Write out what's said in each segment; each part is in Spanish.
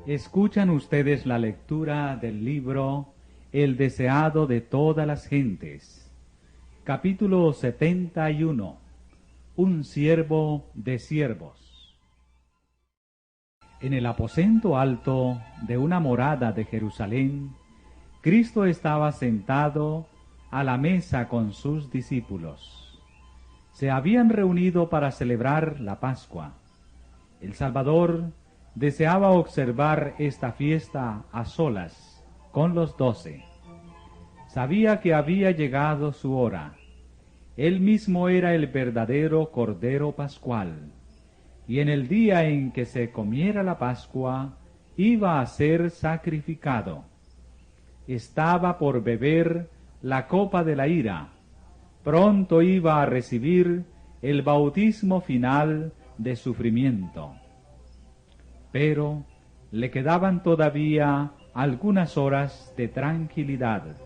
Escuchan ustedes la lectura del libro El deseado de todas las gentes. Capítulo 71. Un siervo de siervos. En el aposento alto de una morada de Jerusalén, Cristo estaba sentado a la mesa con sus discípulos. Se habían reunido para celebrar la Pascua. El Salvador deseaba observar esta fiesta a solas con los 12. Sabía que había llegado su hora. Él mismo era el verdadero Cordero Pascual, y en el día en que se comiera la Pascua, iba a ser sacrificado. Estaba por beber la copa de la ira. Pronto iba a recibir el bautismo final de sufrimiento. Pero le quedaban todavía algunas horas de tranquilidad,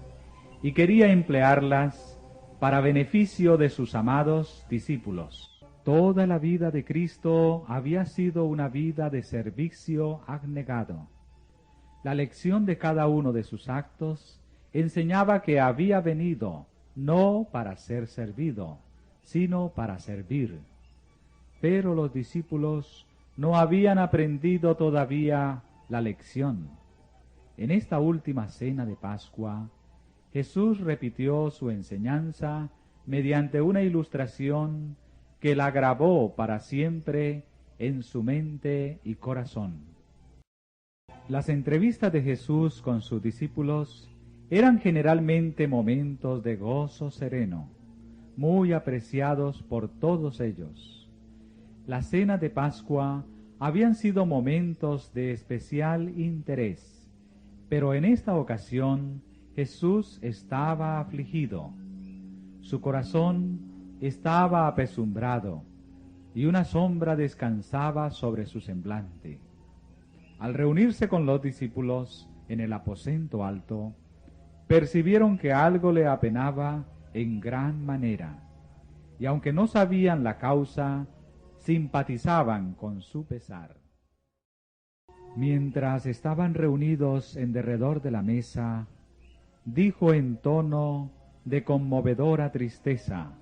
y quería emplearlas para beneficio de sus amados discípulos. Toda la vida de Cristo había sido una vida de servicio abnegado. La lección de cada uno de sus actos enseñaba que había venido no para ser servido, sino para servir. Pero los discípulos no habían aprendido todavía la lección. En esta última cena de Pascua, Jesús repitió su enseñanza mediante una ilustración que la grabó para siempre en su mente y corazón. Las entrevistas de Jesús con sus discípulos eran generalmente momentos de gozo sereno, muy apreciados por todos ellos. La cena de Pascua habían sido momentos de especial interés, pero en esta ocasión Jesús estaba afligido. Su corazón estaba apesumbrado y una sombra descansaba sobre su semblante. Al reunirse con los discípulos en el aposento alto, percibieron que algo le apenaba en gran manera, y aunque no sabían la causa, simpatizaban con su pesar. Mientras estaban reunidos en derredor de la mesa, dijo en tono de conmovedora tristeza: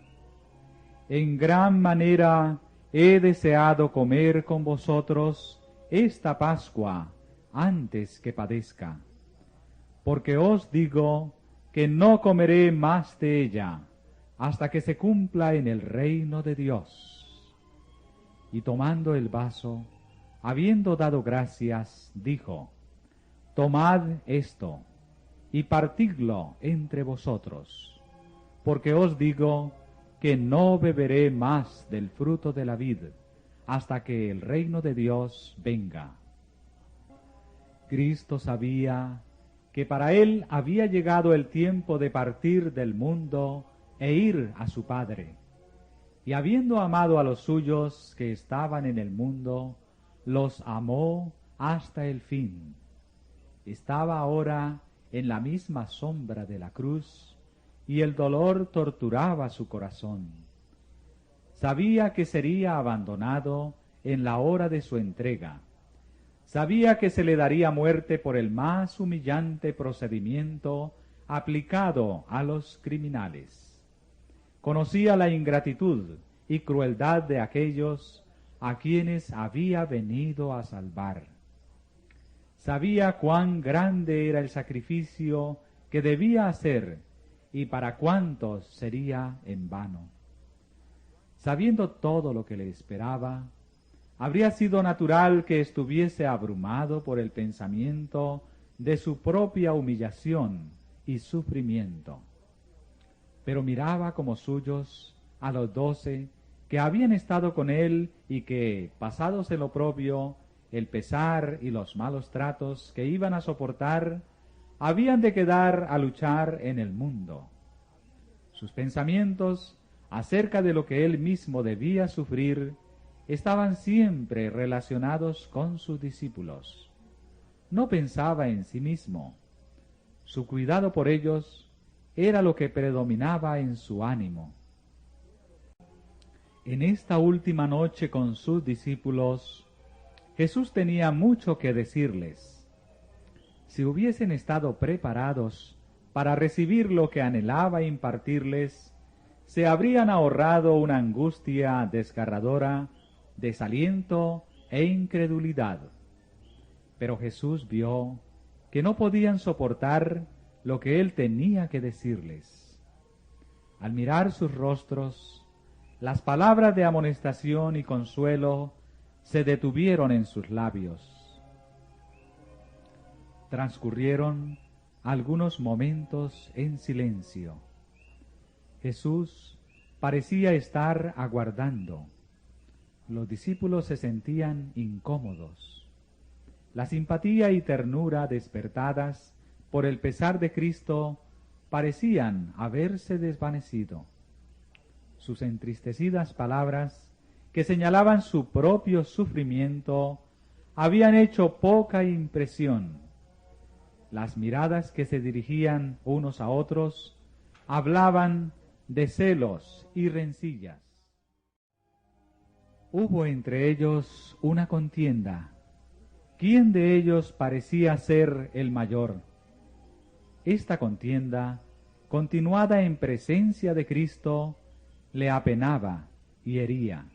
«En gran manera he deseado comer con vosotros esta Pascua antes que padezca, porque os digo que no comeré más de ella hasta que se cumpla en el reino de Dios». Y tomando el vaso, habiendo dado gracias, dijo: «Tomad esto, y partidlo entre vosotros, porque os digo que no beberé más del fruto de la vid, hasta que el reino de Dios venga». Cristo sabía que para él había llegado el tiempo de partir del mundo e ir a su Padre. Y habiendo amado a los suyos que estaban en el mundo, los amó hasta el fin. Estaba ahora en la misma sombra de la cruz, y el dolor torturaba su corazón. Sabía que sería abandonado en la hora de su entrega. Sabía que se le daría muerte por el más humillante procedimiento aplicado a los criminales. Conocía la ingratitud y crueldad de aquellos a quienes había venido a salvar. Sabía cuán grande era el sacrificio que debía hacer y para cuántos sería en vano. Sabiendo todo lo que le esperaba, habría sido natural que estuviese abrumado por el pensamiento de su propia humillación y sufrimiento. Pero miraba como suyos a los 12 que habían estado con él y que, pasados el oprobio, el pesar y los malos tratos que iban a soportar, habían de quedar a luchar en el mundo. Sus pensamientos acerca de lo que él mismo debía sufrir estaban siempre relacionados con sus discípulos. No pensaba en sí mismo. Su cuidado por ellos era lo que predominaba en su ánimo. En esta última noche con sus discípulos, Jesús tenía mucho que decirles. Si hubiesen estado preparados para recibir lo que anhelaba impartirles, se habrían ahorrado una angustia desgarradora, desaliento e incredulidad. Pero Jesús vio que no podían soportar lo que él tenía que decirles. Al mirar sus rostros, las palabras de amonestación y consuelo se detuvieron en sus labios. Transcurrieron algunos momentos en silencio. Jesús parecía estar aguardando. Los discípulos se sentían incómodos. La simpatía y ternura despertadas por el pesar de Cristo parecían haberse desvanecido. Sus entristecidas palabras, que señalaban su propio sufrimiento, habían hecho poca impresión. Las miradas que se dirigían unos a otros hablaban de celos y rencillas. Hubo entre ellos una contienda. ¿Quién de ellos parecía ser el mayor? Esta contienda, continuada en presencia de Cristo, le apenaba y hería.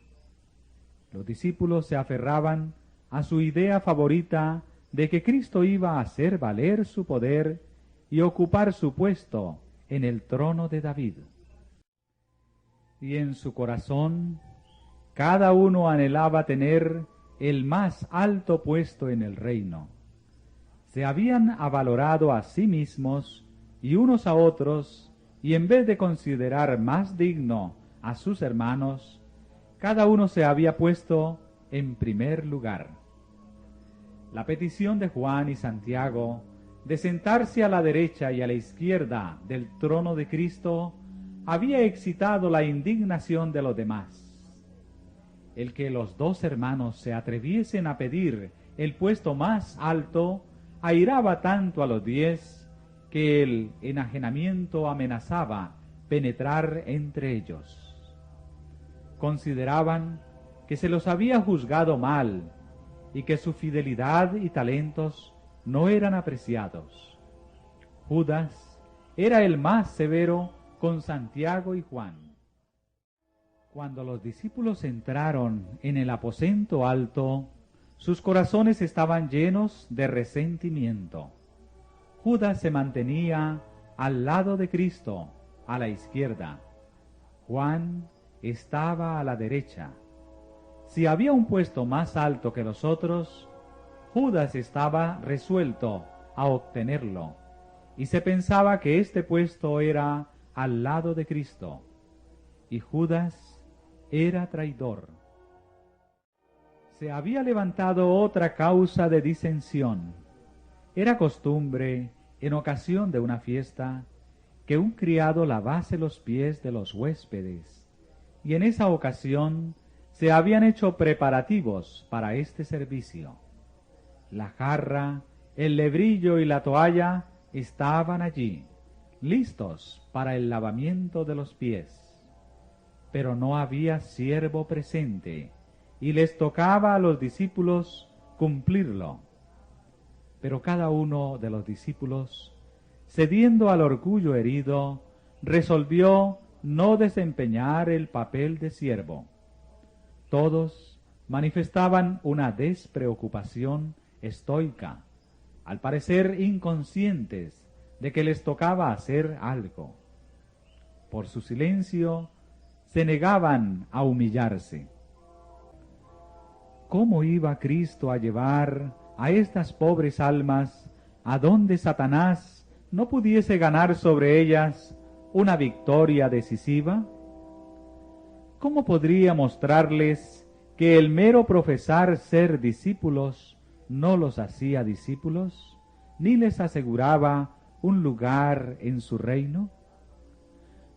Los discípulos se aferraban a su idea favorita de que Cristo iba a hacer valer su poder y ocupar su puesto en el trono de David. Y en su corazón, cada uno anhelaba tener el más alto puesto en el reino. Se habían avalorado a sí mismos y unos a otros, y en vez de considerar más digno a sus hermanos, cada uno se había puesto en primer lugar. La petición de Juan y Santiago de sentarse a la derecha y a la izquierda del trono de Cristo había excitado la indignación de los demás. El que los dos hermanos se atreviesen a pedir el puesto más alto airaba tanto a los 10 que el enajenamiento amenazaba penetrar entre ellos. Consideraban que se los había juzgado mal y que su fidelidad y talentos no eran apreciados. Judas era el más severo con Santiago y Juan. Cuando los discípulos entraron en el aposento alto, sus corazones estaban llenos de resentimiento. Judas se mantenía al lado de Cristo, a la izquierda. Juan estaba a la derecha. Si había un puesto más alto que los otros, Judas estaba resuelto a obtenerlo, y se pensaba que este puesto era al lado de Cristo, y Judas era traidor. Se había levantado otra causa de disensión. Era costumbre, en ocasión de una fiesta, que un criado lavase los pies de los huéspedes, y en esa ocasión se habían hecho preparativos para este servicio. La jarra, el lebrillo y la toalla estaban allí, listos para el lavamiento de los pies. Pero no había siervo presente, y les tocaba a los discípulos cumplirlo. Pero cada uno de los discípulos, cediendo al orgullo herido, resolvió no desempeñar el papel de siervo. Todos manifestaban una despreocupación estoica, al parecer inconscientes de que les tocaba hacer algo. Por su silencio, se negaban a humillarse. ¿Cómo iba Cristo a llevar a estas pobres almas a donde Satanás no pudiese ganar sobre ellas una victoria decisiva? ¿Cómo podría mostrarles que el mero profesar ser discípulos no los hacía discípulos, ni les aseguraba un lugar en su reino?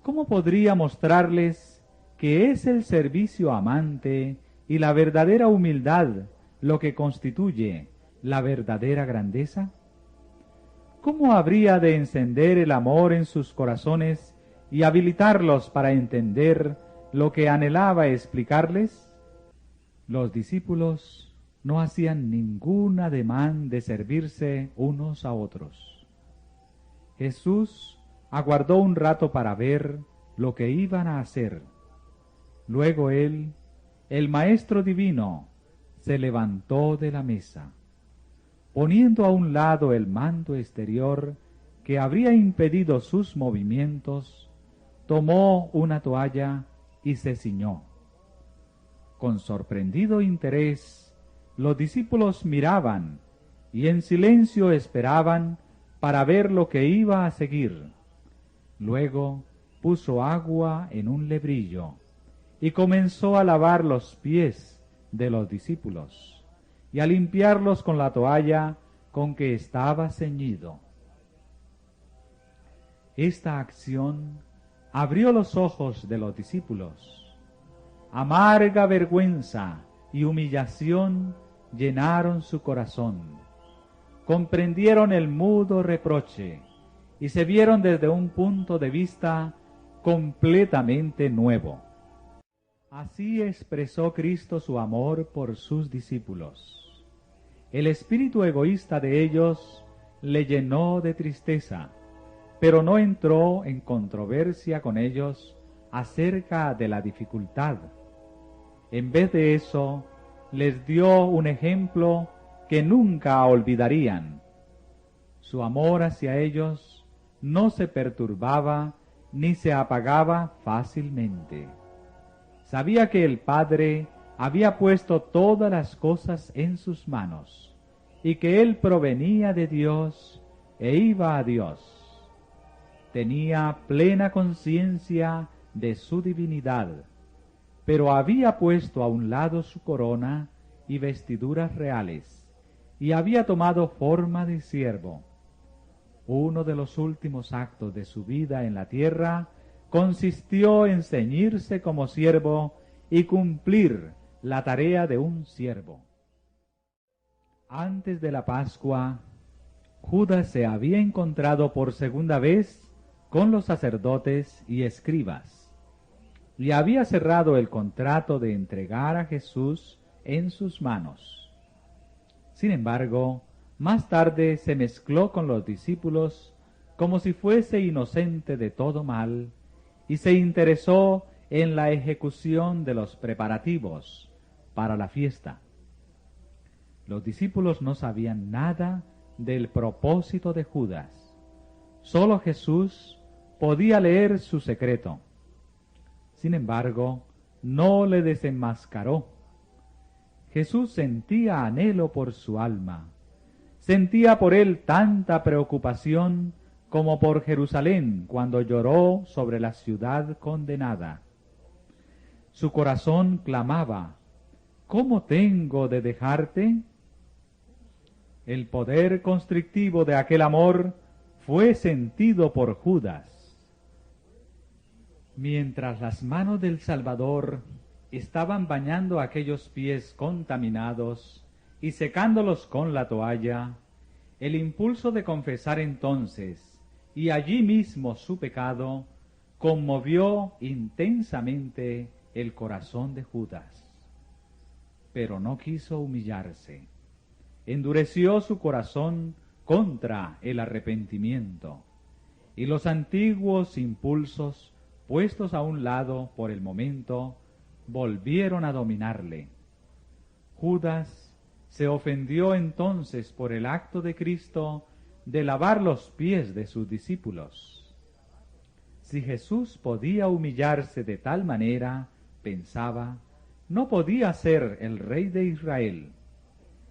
¿Cómo podría mostrarles que es el servicio amante y la verdadera humildad lo que constituye la verdadera grandeza? ¿Cómo habría de encender el amor en sus corazones y habilitarlos para entender lo que anhelaba explicarles? Los discípulos no hacían ningún ademán de servirse unos a otros. Jesús aguardó un rato para ver lo que iban a hacer. Luego él, el Maestro Divino, se levantó de la mesa. Poniendo a un lado el manto exterior que habría impedido sus movimientos, tomó una toalla y se ciñó. Con sorprendido interés, los discípulos miraban y en silencio esperaban para ver lo que iba a seguir. Luego puso agua en un lebrillo y comenzó a lavar los pies de los discípulos y a limpiarlos con la toalla con que estaba ceñido. Esta acción abrió los ojos de los discípulos. Amarga vergüenza y humillación llenaron su corazón. Comprendieron el mudo reproche y se vieron desde un punto de vista completamente nuevo. Así expresó Cristo su amor por sus discípulos. El espíritu egoísta de ellos le llenó de tristeza, pero no entró en controversia con ellos acerca de la dificultad. En vez de eso, les dio un ejemplo que nunca olvidarían. Su amor hacia ellos no se perturbaba ni se apagaba fácilmente. Sabía que el Padre había puesto todas las cosas en sus manos y que Él provenía de Dios e iba a Dios. Tenía plena conciencia de su divinidad, pero había puesto a un lado su corona y vestiduras reales, y había tomado forma de siervo. Uno de los últimos actos de su vida en la tierra consistió en ceñirse como siervo y cumplir la tarea de un siervo. Antes de la Pascua, Judas se había encontrado por segunda vez con los sacerdotes y escribas, y había cerrado el contrato de entregar a Jesús en sus manos. Sin embargo, más tarde se mezcló con los discípulos como si fuese inocente de todo mal, y se interesó en la ejecución de los preparativos para la fiesta. Los discípulos no sabían nada del propósito de Judas. Solo Jesús podía leer su secreto. Sin embargo, no le desenmascaró. Jesús sentía anhelo por su alma. Sentía por él tanta preocupación como por Jerusalén cuando lloró sobre la ciudad condenada. Su corazón clamaba: ¿cómo tengo de dejarte? El poder constrictivo de aquel amor fue sentido por Judas. Mientras las manos del Salvador estaban bañando aquellos pies contaminados y secándolos con la toalla, el impulso de confesar entonces, y allí mismo su pecado, conmovió intensamente el corazón de Judas. Pero no quiso humillarse. Endureció su corazón contra el arrepentimiento, y los antiguos impulsos, puestos a un lado por el momento, volvieron a dominarle. Judas se ofendió entonces por el acto de Cristo de lavar los pies de sus discípulos. Si Jesús podía humillarse de tal manera, pensaba, no podía ser el Rey de Israel.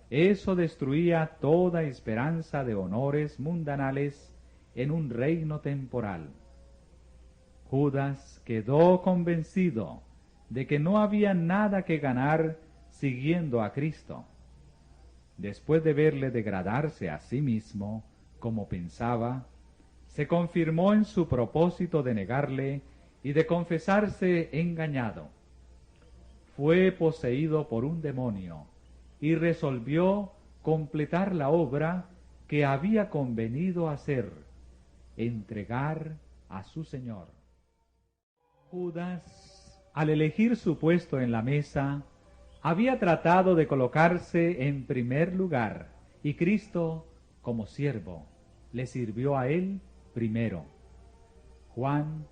Eso destruía toda esperanza de honores mundanales en un reino temporal. Judas quedó convencido de que no había nada que ganar siguiendo a Cristo. Después de verle degradarse a sí mismo, como pensaba, se confirmó en su propósito de negarle y de confesarse engañado. Fue poseído por un demonio y resolvió completar la obra que había convenido hacer, entregar a su Señor. Judas, al elegir su puesto en la mesa, había tratado de colocarse en primer lugar, y Cristo, como siervo, le sirvió a él primero. Juan,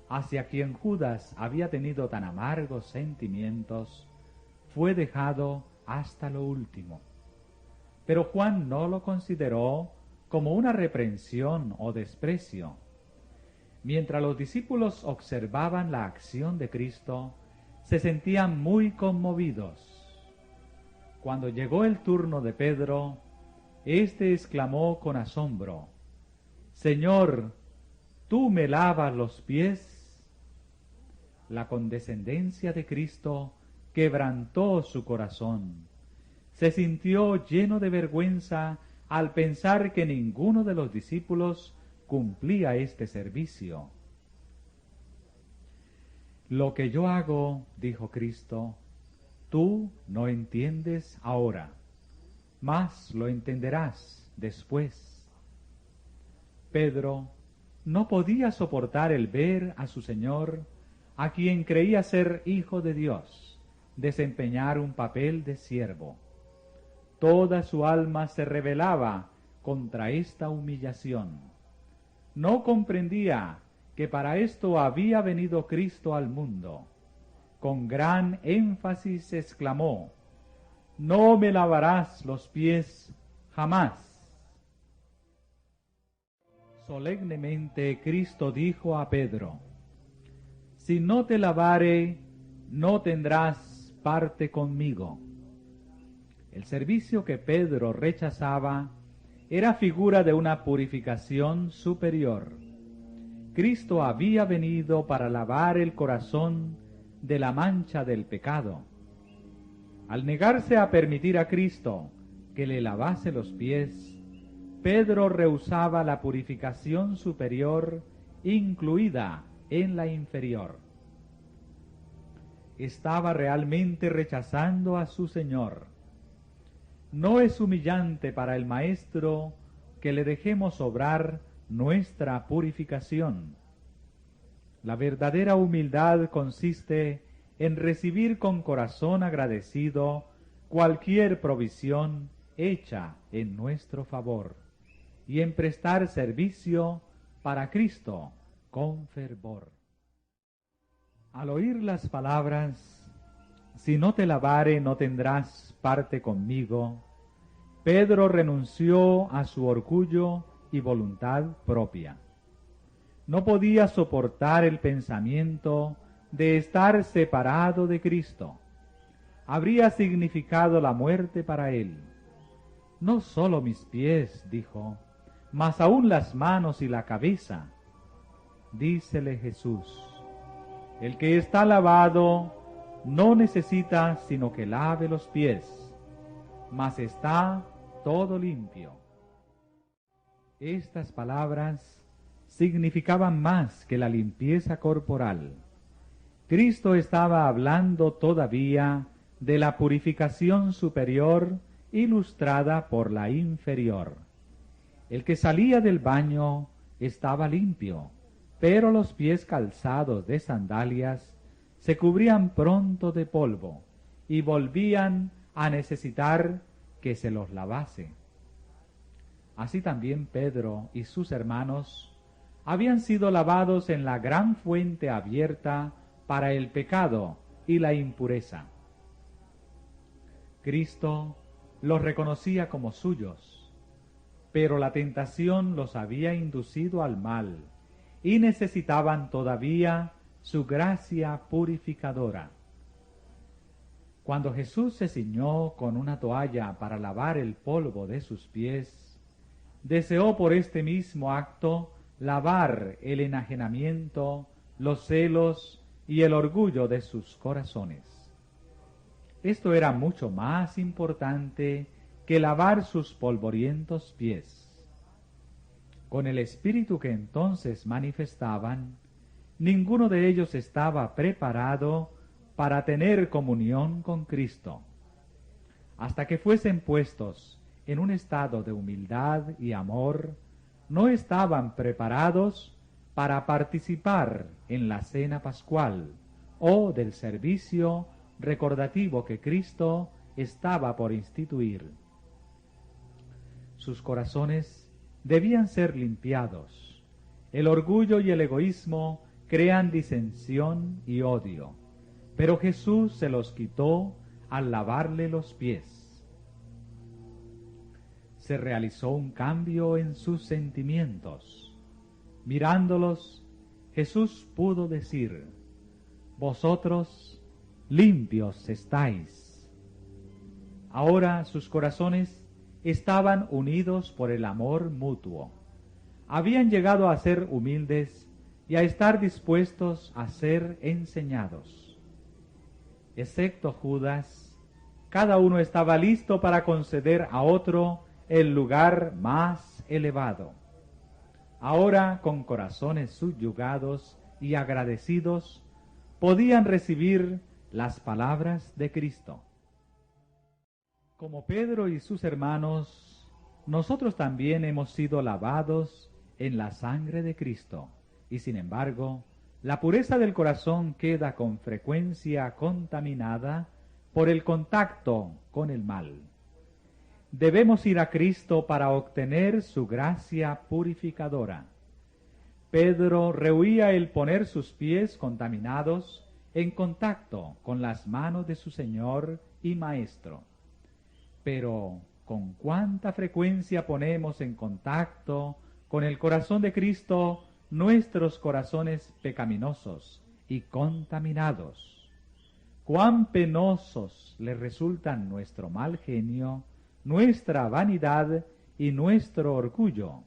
hacia quien Judas había tenido tan amargos sentimientos, fue dejado hasta lo último. Pero Juan no lo consideró como una reprensión o desprecio. Mientras los discípulos observaban la acción de Cristo, se sentían muy conmovidos. Cuando llegó el turno de Pedro, éste exclamó con asombro: «Señor, ¿tú me lavas los pies?». La condescendencia de Cristo quebrantó su corazón. Se sintió lleno de vergüenza al pensar que ninguno de los discípulos cumplía este servicio. «Lo que yo hago», dijo Cristo, «tú no entiendes ahora, mas lo entenderás después». Pedro no podía soportar el ver a su Señor, a quien creía ser Hijo de Dios, desempeñar un papel de siervo. Toda su alma se rebelaba contra esta humillación. No comprendía que para esto había venido Cristo al mundo. Con gran énfasis exclamó: «No me lavarás los pies jamás». Solemnemente Cristo dijo a Pedro: «Si no te lavare, no tendrás parte conmigo». El servicio que Pedro rechazaba era figura de una purificación superior. Cristo había venido para lavar el corazón de la mancha del pecado. Al negarse a permitir a Cristo que le lavase los pies, Pedro rehusaba la purificación superior incluida en la inferior. Estaba realmente rechazando a su Señor. No es humillante para el Maestro que le dejemos obrar nuestra purificación. La verdadera humildad consiste en recibir con corazón agradecido cualquier provisión hecha en nuestro favor y en prestar servicio para Cristo con fervor. Al oír las palabras, «Si no te lavare, no tendrás parte conmigo», Pedro renunció a su orgullo y voluntad propia. No podía soportar el pensamiento de estar separado de Cristo. Habría significado la muerte para él. «No solo mis pies», dijo, «mas aún las manos y la cabeza». Dícele Jesús: «El que está lavado no necesita sino que lave los pies, mas está todo limpio». Estas palabras significaban más que la limpieza corporal. Cristo estaba hablando todavía de la purificación superior ilustrada por la inferior. El que salía del baño estaba limpio, pero los pies calzados de sandalias se cubrían pronto de polvo y volvían a necesitar que se los lavase. Así también Pedro y sus hermanos habían sido lavados en la gran fuente abierta para el pecado y la impureza. Cristo los reconocía como suyos, pero la tentación los había inducido al mal y necesitaban todavía su gracia purificadora. Cuando Jesús se ciñó con una toalla para lavar el polvo de sus pies, deseó por este mismo acto lavar el enajenamiento, los celos y el orgullo de sus corazones. Esto era mucho más importante que lavar sus polvorientos pies. Con el espíritu que entonces manifestaban, ninguno de ellos estaba preparado para tener comunión con Cristo. Hasta que fuesen puestos en un estado de humildad y amor, no estaban preparados para participar en la cena pascual o del servicio recordativo que Cristo estaba por instituir. Sus corazones debían ser limpiados. El orgullo y el egoísmo crean disensión y odio, pero Jesús se los quitó al lavarle los pies. Se realizó un cambio en sus sentimientos. Mirándolos, Jesús pudo decir: vosotros limpios estáis. Ahora sus corazones estaban unidos por el amor mutuo. Habían llegado a ser humildes y a estar dispuestos a ser enseñados. Excepto Judas, cada uno estaba listo para conceder a otro el lugar más elevado. Ahora, con corazones subyugados y agradecidos, podían recibir las palabras de Cristo. Como Pedro y sus hermanos, nosotros también hemos sido lavados en la sangre de Cristo, y sin embargo, la pureza del corazón queda con frecuencia contaminada por el contacto con el mal. Debemos ir a Cristo para obtener su gracia purificadora. Pedro rehuía el poner sus pies contaminados en contacto con las manos de su Señor y Maestro. Pero, ¿con cuánta frecuencia ponemos en contacto con el corazón de Cristo nuestros corazones pecaminosos y contaminados? ¿Cuán penosos le resultan nuestro mal genio, nuestra vanidad y nuestro orgullo?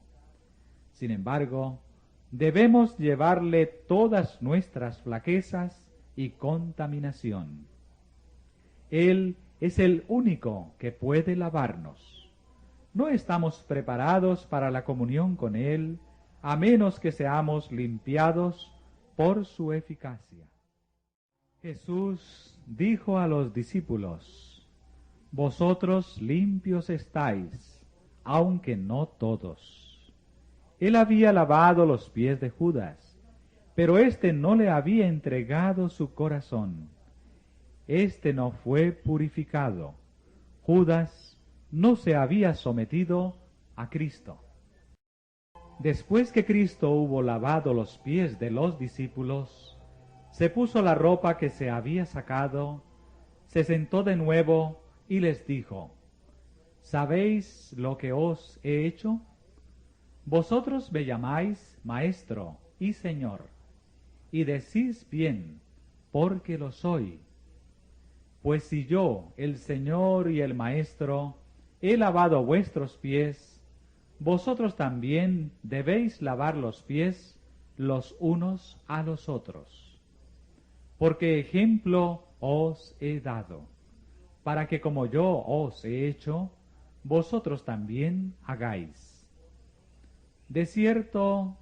Sin embargo, debemos llevarle todas nuestras flaquezas y contaminación. Él es el único que puede lavarnos. No estamos preparados para la comunión con Él, a menos que seamos limpiados por su eficacia. Jesús dijo a los discípulos: vosotros limpios estáis, aunque no todos. Él había lavado los pies de Judas, pero éste no le había entregado su corazón. Éste no fue purificado. Judas no se había sometido a Cristo. Después que Cristo hubo lavado los pies de los discípulos, se puso la ropa que se había sacado, se sentó de nuevo y les dijo: ¿sabéis lo que os he hecho? Vosotros me llamáis Maestro y Señor, y decís bien, porque lo soy. Pues si yo, el Señor y el Maestro, he lavado vuestros pies, vosotros también debéis lavar los pies los unos a los otros. Porque ejemplo os he dado, para que como yo os he hecho, vosotros también hagáis. De cierto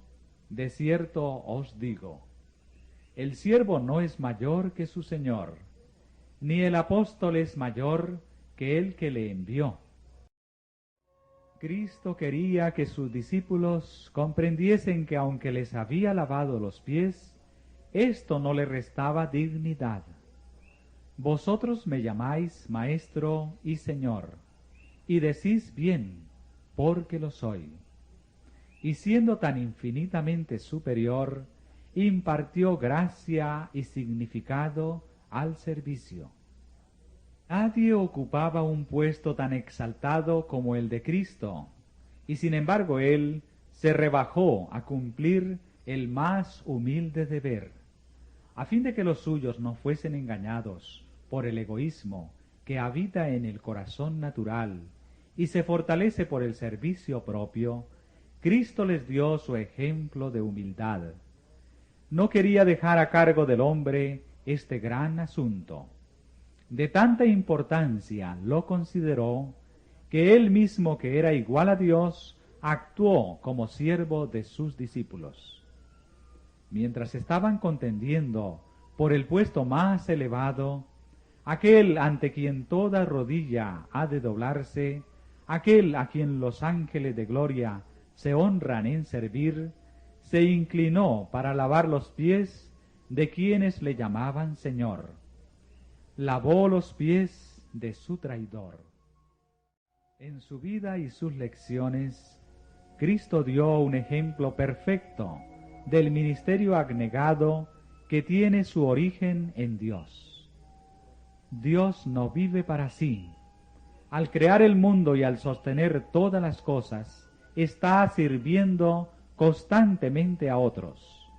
os digo, el siervo no es mayor que su Señor, ni el apóstol es mayor que el que le envió. Cristo quería que sus discípulos comprendiesen que aunque les había lavado los pies, esto no le restaba dignidad. Vosotros me llamáis Maestro y Señor, y decís bien, porque lo soy. Y siendo tan infinitamente superior, impartió gracia y significado al servicio. Nadie ocupaba un puesto tan exaltado como el de Cristo, y sin embargo él se rebajó a cumplir el más humilde deber, a fin de que los suyos no fuesen engañados por el egoísmo que habita en el corazón natural y se fortalece por el servicio propio. Cristo les dio su ejemplo de humildad. No quería dejar a cargo del hombre este gran asunto. De tanta importancia lo consideró, que él mismo, que era igual a Dios, actuó como siervo de sus discípulos. Mientras estaban contendiendo por el puesto más elevado, aquel ante quien toda rodilla ha de doblarse, aquel a quien los ángeles de gloria se honran en servir, se inclinó para lavar los pies de quienes le llamaban Señor. lavó los pies de su traidor. En su vida y sus lecciones, Cristo dio un ejemplo perfecto del ministerio abnegado que tiene su origen en Dios. Dios no vive para sí. Al crear el mundo y al sostener todas las cosas, está sirviendo constantemente a otros.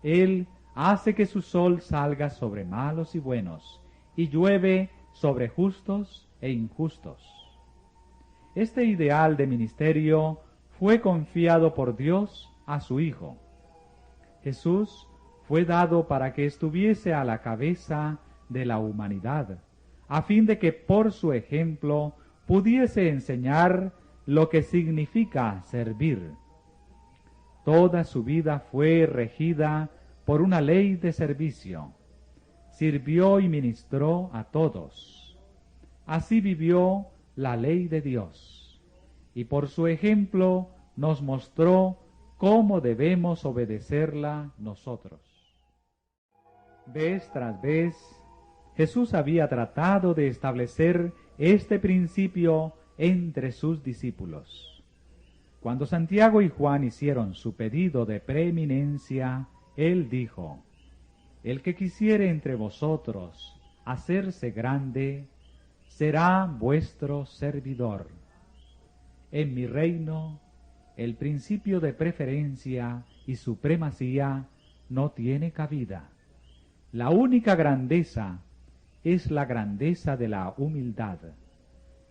Él hace que su sol salga sobre malos y buenos, y llueve sobre justos e injustos. Este ideal de ministerio fue confiado por Dios a su Hijo. Jesús fue dado para que estuviese a la cabeza de la humanidad, a fin de que por su ejemplo pudiese enseñar lo que significa servir. Toda su vida fue regida por una ley de servicio. Sirvió y ministró a todos. Así vivió la ley de Dios, y por su ejemplo nos mostró cómo debemos obedecerla nosotros. Vez tras vez, Jesús había tratado de establecer este principio entre sus discípulos. Cuando Santiago y Juan hicieron su pedido de preeminencia, él dijo: el que quisiere entre vosotros hacerse grande, será vuestro servidor. En mi reino, el principio de preferencia y supremacía no tiene cabida. La única grandeza es la grandeza de la humildad.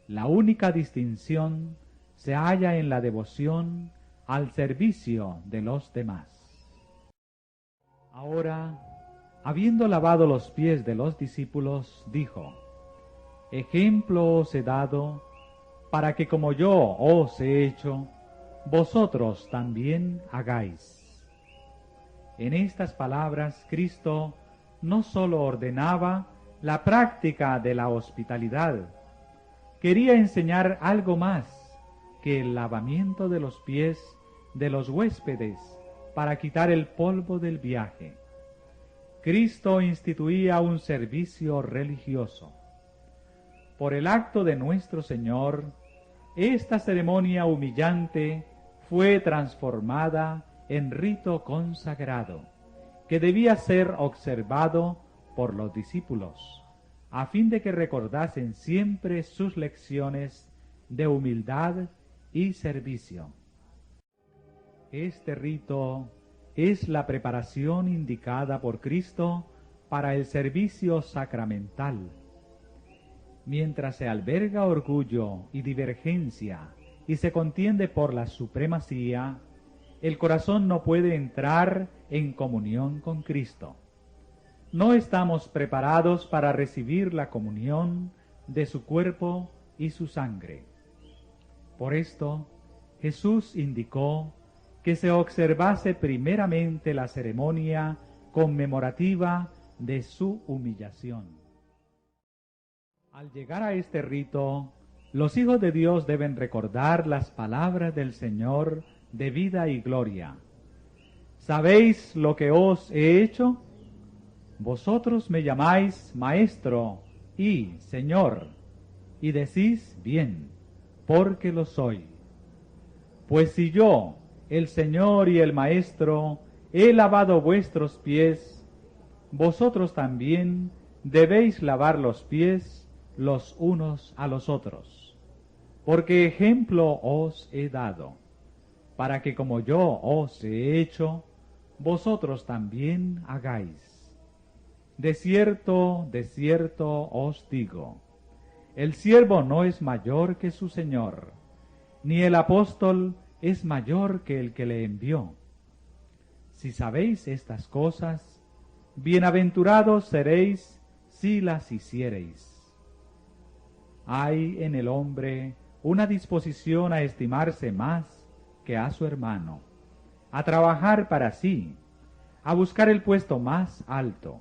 La única distinción se halla en la devoción al servicio de los demás. Ahora, habiendo lavado los pies de los discípulos, dijo: ejemplo os he dado, para que como yo os he hecho, vosotros también hagáis. En estas palabras, Cristo no sólo ordenaba la práctica de la hospitalidad, quería enseñar algo más que el lavamiento de los pies de los huéspedes para quitar el polvo del viaje. Cristo instituía un servicio religioso. Por el acto de nuestro Señor, esta ceremonia humillante fue transformada en rito consagrado, que debía ser observado por los discípulos, a fin de que recordasen siempre sus lecciones de humildad y servicio. Este rito es la preparación indicada por Cristo para el servicio sacramental. Mientras se alberga orgullo y divergencia y se contiende por la supremacía, el corazón no puede entrar en comunión con Cristo. No estamos preparados para recibir la comunión de su cuerpo y su sangre. Por esto, Jesús indicó que se observase primeramente la ceremonia conmemorativa de su humillación. Al llegar a este rito, los hijos de Dios deben recordar las palabras del Señor de vida y gloria. ¿Sabéis lo que os he hecho? Vosotros me llamáis Maestro y Señor, y decís bien, porque lo soy. Pues si yo, el Señor y el Maestro, he lavado vuestros pies, vosotros también debéis lavar los pies los unos a los otros, porque ejemplo os he dado, para que como yo os he hecho, vosotros también hagáis. De cierto os digo, el siervo no es mayor que su Señor, ni el apóstol es mayor que el que le envió. Si sabéis estas cosas, bienaventurados seréis si las hiciereis. Hay en el hombre una disposición a estimarse más que a su hermano, a trabajar para sí, a buscar el puesto más alto.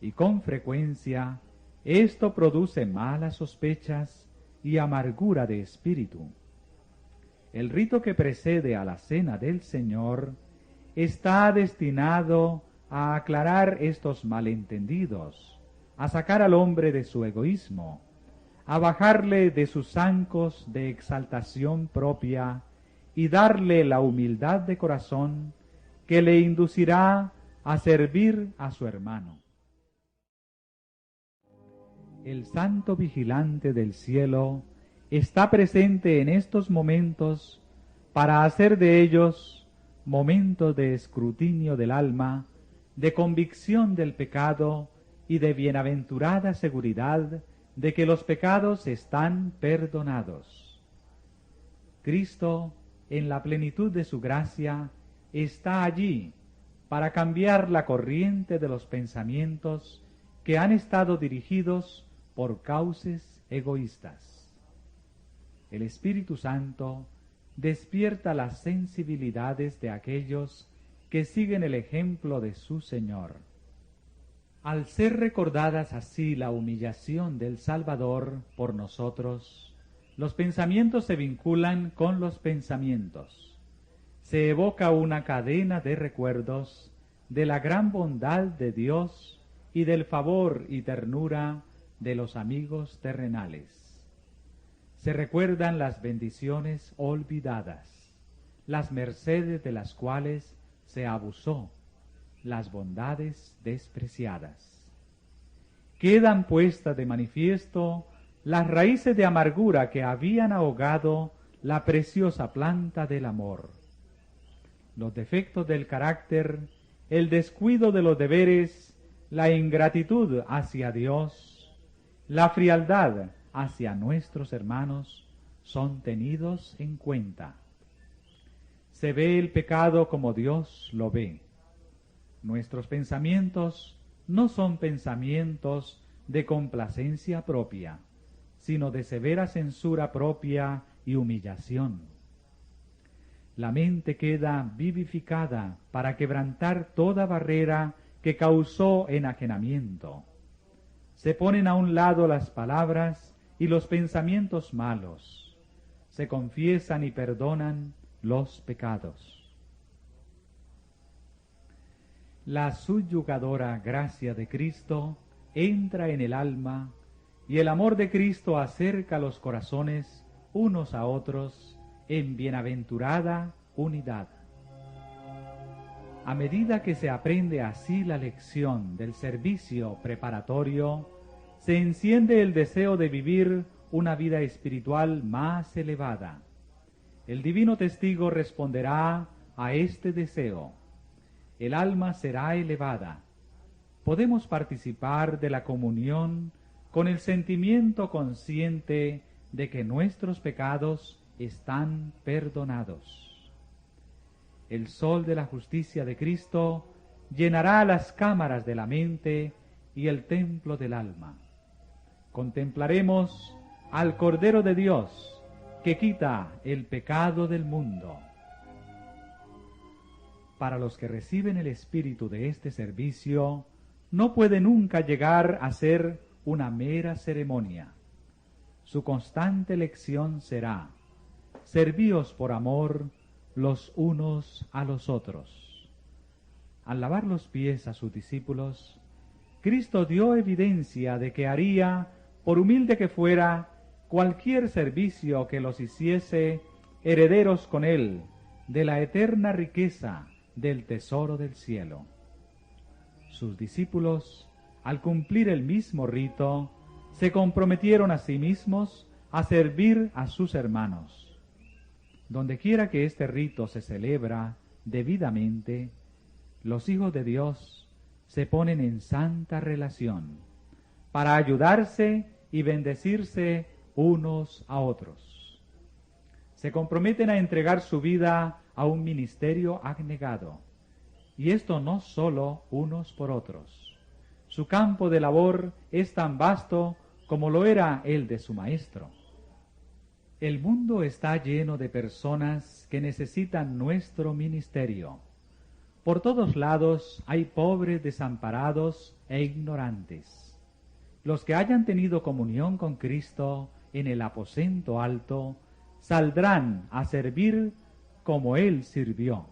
Y con frecuencia esto produce malas sospechas y amargura de espíritu. El rito que precede a la cena del Señor está destinado a aclarar estos malentendidos, a sacar al hombre de su egoísmo, a bajarle de sus zancos de exaltación propia y darle la humildad de corazón que le inducirá a servir a su hermano. El santo vigilante del cielo está presente en estos momentos para hacer de ellos momentos de escrutinio del alma, de convicción del pecado y de bienaventurada seguridad de que los pecados están perdonados. Cristo, en la plenitud de su gracia, está allí para cambiar la corriente de los pensamientos que han estado dirigidos por causas egoístas. El Espíritu Santo despierta las sensibilidades de aquellos que siguen el ejemplo de su Señor. Al ser recordadas así la humillación del Salvador por nosotros, los pensamientos se vinculan con los pensamientos. Se evoca una cadena de recuerdos de la gran bondad de Dios y del favor y ternura de los amigos terrenales. Se recuerdan las bendiciones olvidadas, las mercedes de las cuales se abusó, las bondades despreciadas. Quedan puestas de manifiesto las raíces de amargura que habían ahogado la preciosa planta del amor. Los defectos del carácter, el descuido de los deberes, la ingratitud hacia Dios, la frialdad hacia nuestros hermanos son tenidos en cuenta. Se ve el pecado como Dios lo ve. Nuestros pensamientos no son pensamientos de complacencia propia, sino de severa censura propia y humillación. La mente queda vivificada para quebrantar toda barrera que causó enajenamiento. Se ponen a un lado las palabras y los pensamientos malos. Se confiesan y perdonan los pecados. La subyugadora gracia de Cristo entra en el alma y el amor de Cristo acerca los corazones unos a otros en bienaventurada unidad. A medida que se aprende así la lección del servicio preparatorio, se enciende el deseo de vivir una vida espiritual más elevada. El divino testigo responderá a este deseo. El alma será elevada. Podemos participar de la comunión con el sentimiento consciente de que nuestros pecados están perdonados. El sol de la justicia de Cristo llenará las cámaras de la mente y el templo del alma. Contemplaremos al Cordero de Dios que quita el pecado del mundo. Para los que reciben el espíritu de este servicio, no puede nunca llegar a ser una mera ceremonia. Su constante lección será: servíos por amor los unos a los otros. Al lavar los pies a sus discípulos, Cristo dio evidencia de que haría, por humilde que fuera, cualquier servicio que los hiciese herederos con Él de la eterna riqueza del tesoro del cielo. Sus discípulos, al cumplir el mismo rito, se comprometieron a sí mismos a servir a sus hermanos. Donde quiera que este rito se celebra debidamente, los hijos de Dios se ponen en santa relación para ayudarse y bendecirse unos a otros. Se comprometen a entregar su vida a un ministerio abnegado, y esto no solo unos por otros. Su campo de labor es tan vasto como lo era el de su maestro. El mundo está lleno de personas que necesitan nuestro ministerio. Por todos lados hay pobres desamparados e ignorantes. Los que hayan tenido comunión con Cristo en el aposento alto saldrán a servir como Él sirvió.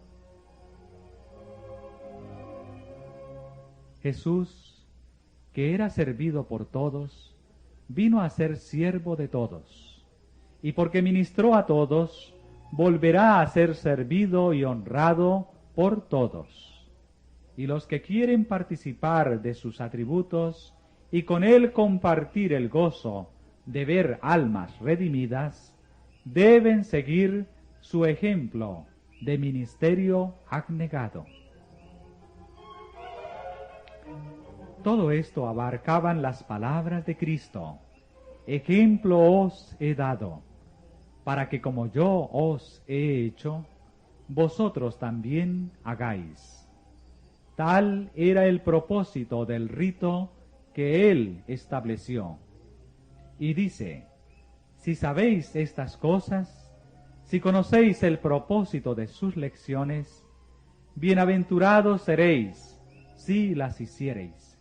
Jesús, que era servido por todos, vino a ser siervo de todos, y porque ministró a todos, volverá a ser servido y honrado por todos. Y los que quieren participar de sus atributos y con él compartir el gozo de ver almas redimidas, deben seguir su ejemplo de ministerio abnegado. Todo esto abarcaban las palabras de Cristo. Ejemplo os he dado, para que como yo os he hecho, vosotros también hagáis. Tal era el propósito del rito que él estableció. Y dice, si sabéis estas cosas, si conocéis el propósito de sus lecciones, bienaventurados seréis si las hiciereis.